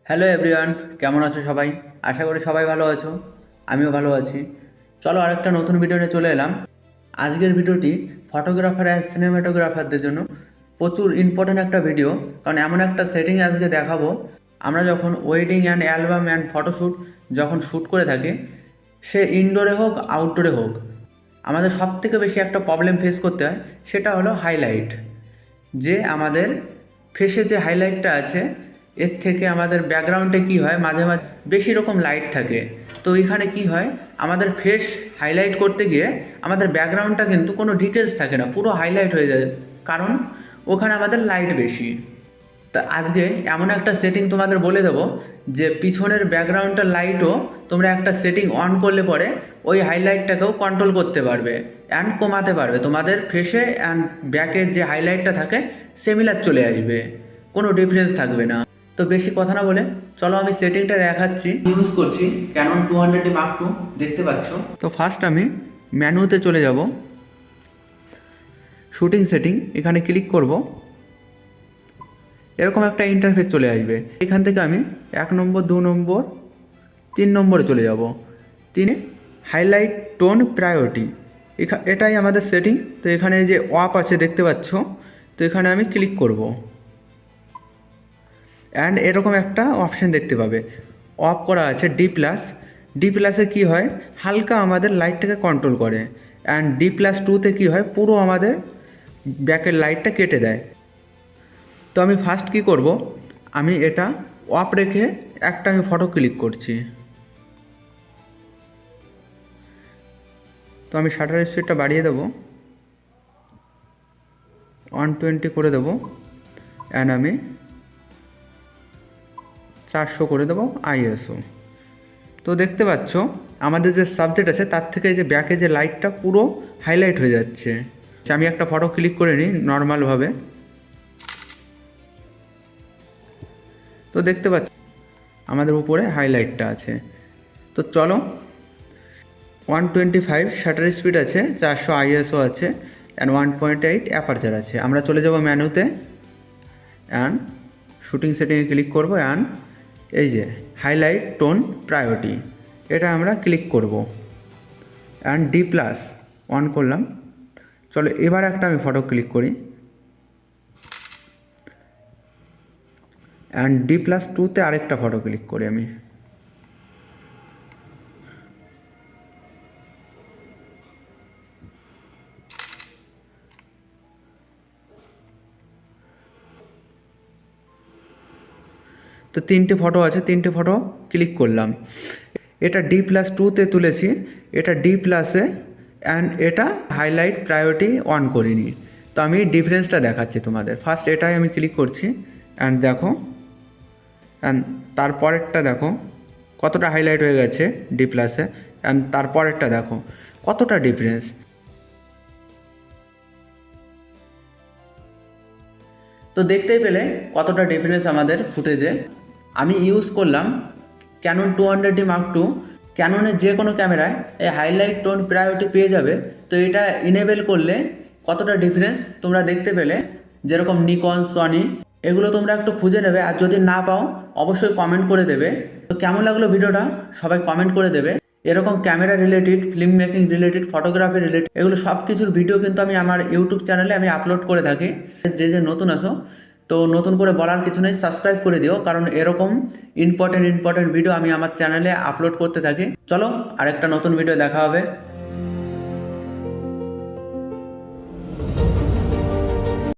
Hello everyone, কেমন আছো সবাই? আশা করি সবাই ভালো আছো। আমিও ভালো আছি। চলো আরেকটা নতুন ভিডিও নিয়ে চলে এলাম। আজকের ভিডিওটি ফটোগ্রাফার অ্যান্ড সিনেমাটোগ্রাফারদের জন্য প্রচুর ইম্পর্ট্যান্ট একটা ভিডিও। কারণ এমন একটা সেটিং আজকে দেখাবো, আমরা যখন wedding and album and photoshoot যখন শ্যুট করে থাকি, সে ইনডোরে হোক আউটডোরে হোক, আমাদের সবথেকে বেশি একটা প্রবলেম ফেস করতে হয়, সেটা হলো হাইলাইট। যে আমাদের ফেসে যে হাইলাইটটা আছে, এর থেকে আমাদের ব্যাকগ্রাউন্ডে কি হয়, মাঝে মাঝে বেশি রকম লাইট থাকে। তো এখানে কি হয়, আমাদের ফেস হাইলাইট করতে গিয়ে আমাদের ব্যাকগ্রাউন্ডটা কিন্তু কোনো ডিটেলস থাকে না, পুরো হাইলাইট হয়ে যায়, কারণ ওখানে আমাদের লাইট বেশি। তা আজকে এমন একটা সেটিং তোমাদের বলে দেবো, যে পিছনের ব্যাকগ্রাউন্ডটার লাইটও তোমরা একটা সেটিং অন করলে পরে ওই হাইলাইটটাকেও কন্ট্রোল করতে পারবে অ্যান্ড কমাতে পারবে। তোমাদের ফেসে অ্যান্ড ব্যাকের যে হাইলাইটটা থাকে সিমিলার চলে আসবে, কোনো ডিফারেন্স থাকবে না। তো বেশি কথা না বলে চলো আমি সেটিংটা দেখাচ্ছি। ইউজ করছি ক্যানন 200D Mark II, দেখতে পাচ্ছ। তো ফার্স্ট আমি মেনুতে চলে যাব, শুটিং সেটিং, এখানে ক্লিক করব। এরকম একটা ইন্টারফেস চলে আসবে। এখান থেকে আমি 1 নম্বর, 2 নম্বর, 3 নম্বরে চলে যাব। 3 হাইলাইট টোন প্রায়োরিটি, এটাই আমাদের সেটিং। তো এখানে যে অফ আছে দেখতে পাচ্ছ, তো এখানে আমি ক্লিক করব অ্যান্ড এরকম একটা অপশান দেখতে পাবে, অফ করা আছে ডি প্লাস। ডি প্লাসে কী হয়, হালকা আমাদের লাইটটাকে কন্ট্রোল করে। অ্যান্ড ডি প্লাস টুতে কী হয়, পুরো আমাদের ব্যাকের লাইটটা কেটে দেয়। তো আমি ফার্স্ট কী করব, আমি এটা অফ রেখে একটা আমি ফটো ক্লিক করছি। তো আমি শাটার স্পিডটা বাড়িয়ে দেবো, 120 করে দেবো, অ্যান্ড আমি 400 করে দেবো আইএসও। তো দেখতে পাচ্ছ আমাদের যে সাবজেক্ট আছে তার থেকে যে ব্যাকে যে লাইটটা পুরো হাইলাইট হয়ে যাচ্ছে। আমি একটা ফটো ক্লিক করে নিই নর্মালভাবে। তো দেখতে পাচ্ছ আমাদের উপরে হাইলাইটটা আছে। তো চলো 125 শাটার স্পিড আছে, 400 আইএসও আছে, অ্যান্ড 1.8 অ্যাপারচার আছে। আমরা চলে যাব মেনুতে অ্যান্ড শুটিং সেটিংয়ে ক্লিক করব, অ্যান্ড এই যে হাইলাইট টোন প্রায়োরিটি, এটা আমরা ক্লিক করব অ্যান্ড ডি প্লাস অন করলাম। চলো এবার একটা আমি ফটো ক্লিক করি অ্যান্ড ডি প্লাস টুতে আরেকটা ফটো ক্লিক করি আমি। তো 3টে ফটো আছে, 3টে ফটো ক্লিক করলাম। এটা ডি প্লাস টুতে তুলেছি, এটা ডি প্লাসে, অ্যান্ড এটা হাইলাইট প্রায়োরিটি অন করিনি। তো আমি ডিফারেন্সটা দেখাচ্ছি তোমাদের। ফার্স্ট এটাই আমি ক্লিক করছি, অ্যান্ড দেখো, অ্যান্ড তারপরেরটা দেখো কতটা হাইলাইট হয়ে গেছে ডি প্লাসে, অ্যান্ড তারপরেরটা দেখো কতটা ডিফারেন্স। তো দেখতেই পেলে কতটা ডিফারেন্স আমাদের ফুটেজে। আমি ইউজ করলাম ক্যানন 200D Mark II। ক্যাননের যে কোনো ক্যামেরায় এই হাইলাইট টোন প্রায়োরিটি পেয়ে যাবে। তো এটা ইনেবল করলে কতটা ডিফারেন্স তোমরা দেখতে পেলে। যেরকম নিকন, সনি, এগুলো তোমরা একটু খুঁজে নেবে, আর যদি না পাও অবশ্যই কমেন্ট করে দেবে। তো কেমন লাগলো ভিডিওটা সবাই কমেন্ট করে দেবে। এরকম camera related, film making related, photography related, এগুলো সব কিছুর ভিডিও কিন্তু আমি আমার ইউটিউব চ্যানেলে আমি আপলোড করে থাকি। যে নতুন আসো, তো নতুন করে বলার কিছু নেই, সাবস্ক্রাইব করে দিও, কারণ এরকম ইম্পর্টেন্ট ভিডিও আমি আমার চ্যানেলে আপলোড করতে থাকি। চলো আরেকটা নতুন ভিডিও দেখা হবে।